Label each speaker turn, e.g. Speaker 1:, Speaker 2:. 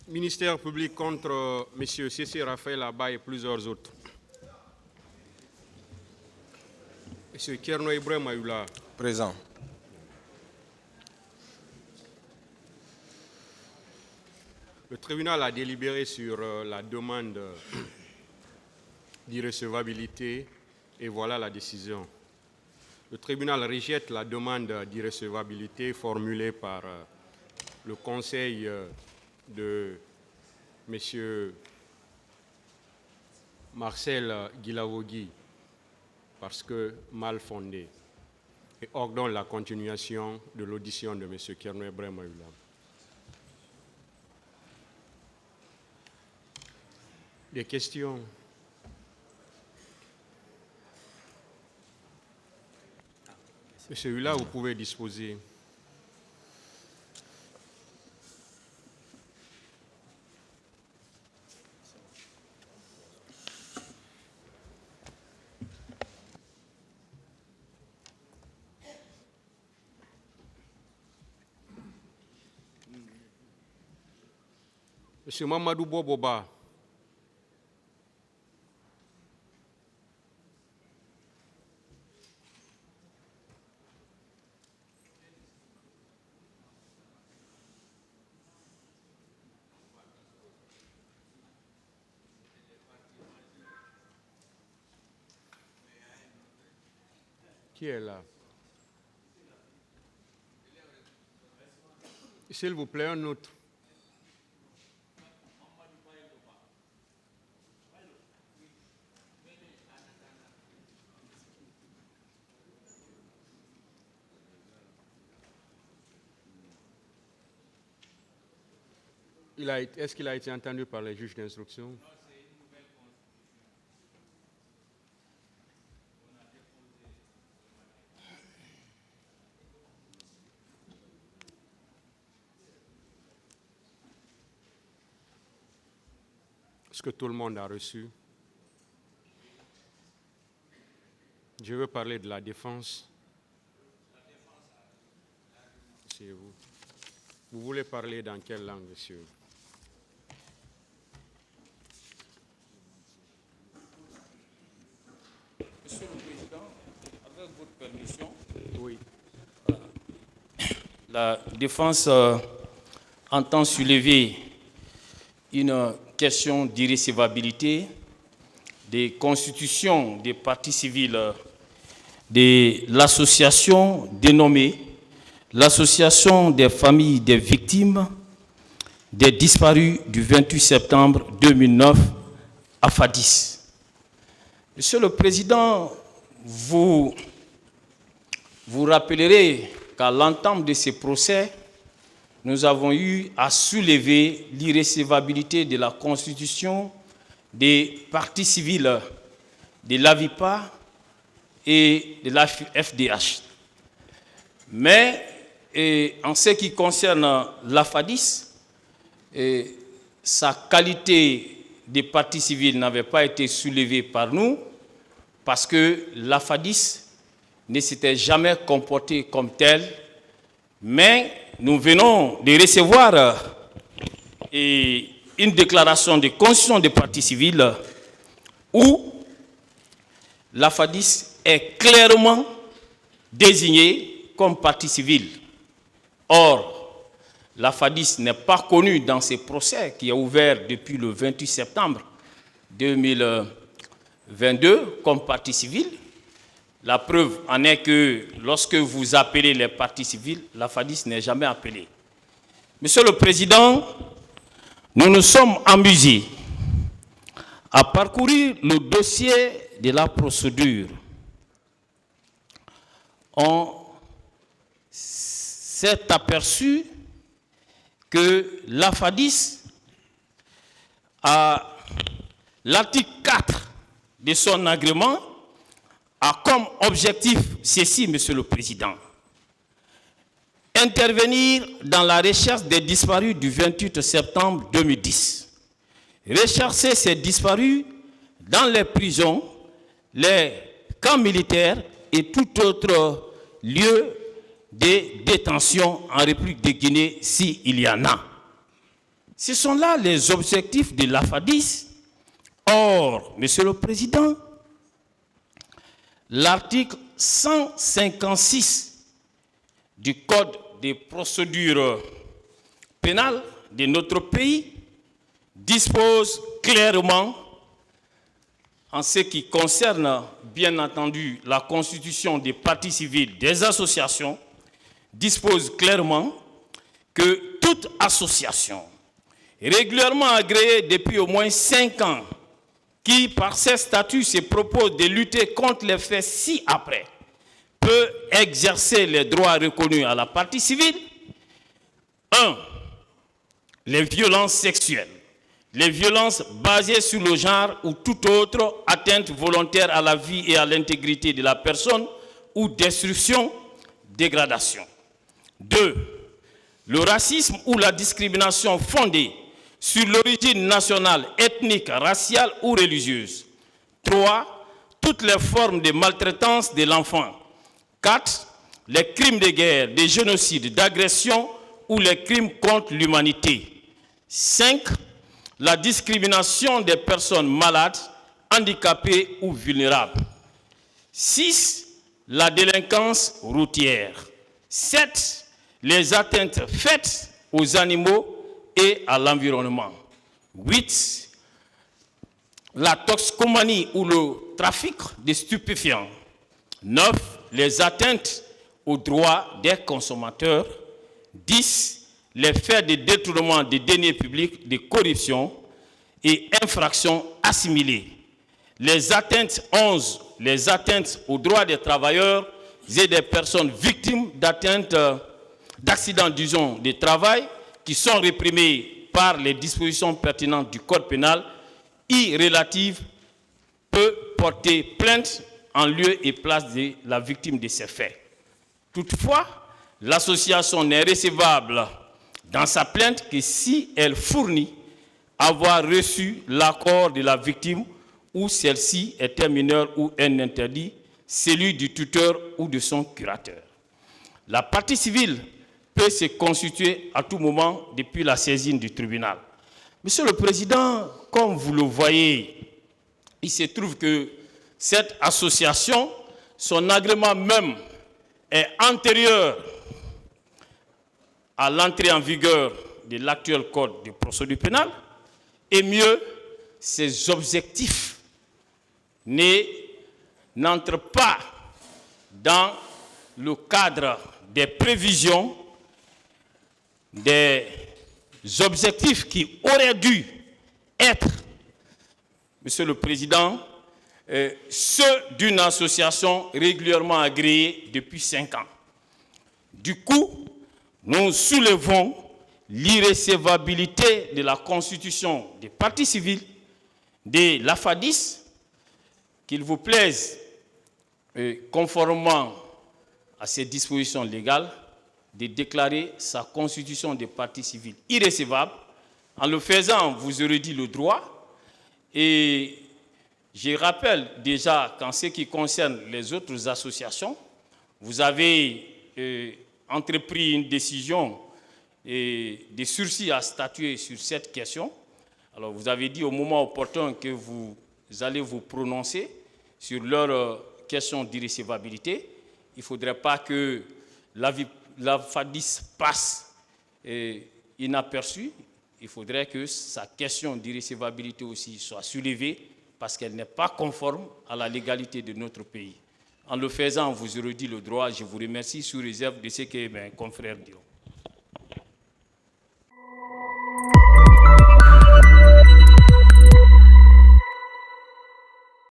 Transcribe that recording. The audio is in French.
Speaker 1: Ministère public contre M. C.C. Raphaël Abba et plusieurs autres. M. Kerno Ibrahim Ayoula.
Speaker 2: Présent.
Speaker 1: Le tribunal a délibéré sur la demande d'irrecevabilité et voilà la décision. Le tribunal rejette la demande d'irrecevabilité formulée par le conseil de M. Marcel Guilavogui parce que mal fondée et ordonne la continuation de l'audition de M. Kerno Ibrahim Ayoula. Des questions? Monsieur Hula, vous pouvez disposer. Monsieur Mamadou Boboba. Qui est là? S'il vous plaît, un autre. Est-ce qu'il a été entendu par les juges d'instruction? Est-ce que tout le monde a reçu? Je veux parler de la défense. C'est vous. Vous voulez parler dans quelle langue, monsieur?
Speaker 3: Monsieur le Président, avec votre permission,
Speaker 1: oui.
Speaker 3: La défense entend soulever une question d'irrecevabilité des constitutions des partis civils de l'association dénommée l'Association des familles des victimes des disparus du 28 septembre 2009 à Fadis. Monsieur le Président, vous rappellerez qu'à l'entame de ces procès, nous avons eu à soulever l'irrecevabilité de la constitution des partis civils de l'AVIPA et de la FDH. Mais en ce qui concerne la FADIS, sa qualité de parti civil n'avait pas été soulevée par nous parce que la FADIS ne s'était jamais comportée comme telle, mais nous venons de recevoir une déclaration de constitution des partis civils où la FADIS est clairement désignée comme parti civil. Or, la FADIS n'est pas connue dans ces procès qui est ouvert depuis le 28 septembre 2022 comme parti civil. La preuve en est que lorsque vous appelez les partis civils, la FADIS n'est jamais appelée. Monsieur le Président, nous nous sommes amusés à parcourir le dossier de la procédure. On s'est aperçu que la FADIS a l'article 4 de son agrément a comme objectif ceci, Monsieur le Président: intervenir dans la recherche des disparus du 28 septembre 2010. Rechercher ces disparus dans les prisons, les camps militaires et tout autre lieu de détention en République de Guinée s'il y en a. Ce sont là les objectifs de l'AFADIS. Or, Monsieur le Président, l'article 156 du Code des procédures pénales de notre pays dispose clairement, en ce qui concerne bien entendu la constitution des partis civils, des associations, dispose clairement que toute association régulièrement agréée depuis au moins 5 ans, qui par ses statuts se propose de lutter contre les faits ci-après, peut exercer les droits reconnus à la partie civile. 1. Les violences sexuelles, les violences basées sur le genre ou toute autre atteinte volontaire à la vie et à l'intégrité de la personne ou destruction, dégradation. 2. Le racisme ou la discrimination fondée sur l'origine nationale, ethnique, raciale ou religieuse. 3. Toutes les formes de maltraitance de l'enfant. 4. Les crimes de guerre, des génocides, d'agression ou les crimes contre l'humanité. 5. La discrimination des personnes malades, handicapées ou vulnérables. 6. La délinquance routière. 7. Les atteintes faites aux animaux et à l'environnement. 8. La toxicomanie ou le trafic de stupéfiants. 9. Les atteintes aux droits des consommateurs. 10. Les faits de détournement des deniers publics, de corruption et infractions assimilées. Les atteintes 11. Les atteintes aux droits des travailleurs et des personnes victimes d'accidents, disons, de travail, qui sont réprimés par les dispositions pertinentes du Code pénal, irrelatives, peut porter plainte en lieu et place de la victime de ces faits. Toutefois, l'association n'est recevable dans sa plainte que si elle fournit avoir reçu l'accord de la victime ou celle-ci était mineure ou un interdit, celui du tuteur ou de son curateur. La partie civile peut se constituer à tout moment depuis la saisine du tribunal. Monsieur le Président, comme vous le voyez, il se trouve que cette association, son agrément même est antérieur à l'entrée en vigueur de l'actuel Code de procédure pénale, et mieux, ses objectifs n'entrent pas dans le cadre des prévisions, des objectifs qui auraient dû être, Monsieur le Président, ceux d'une association régulièrement agréée depuis 5 ans. Du coup, nous soulevons l'irrecevabilité de la constitution des partis civils, de l'AFADIS, qu'il vous plaise, conformément à ces dispositions légales, de déclarer sa constitution des partis civils irrécevable. En le faisant, vous aurez dit le droit. Et je rappelle déjà qu'en ce qui concerne les autres associations, vous avez entrepris une décision de sursis à statuer sur cette question. Alors vous avez dit au moment opportun que vous allez vous prononcer sur leur question d'irrécevabilité. Il ne faudrait pas que l'AFADIS passe inaperçue. Il faudrait que sa question d'irrécevabilité aussi soit soulevée parce qu'elle n'est pas conforme à la légalité de notre pays. En le faisant, vous aurez dit le droit. Je vous remercie sous réserve de ce que mes confrères diront.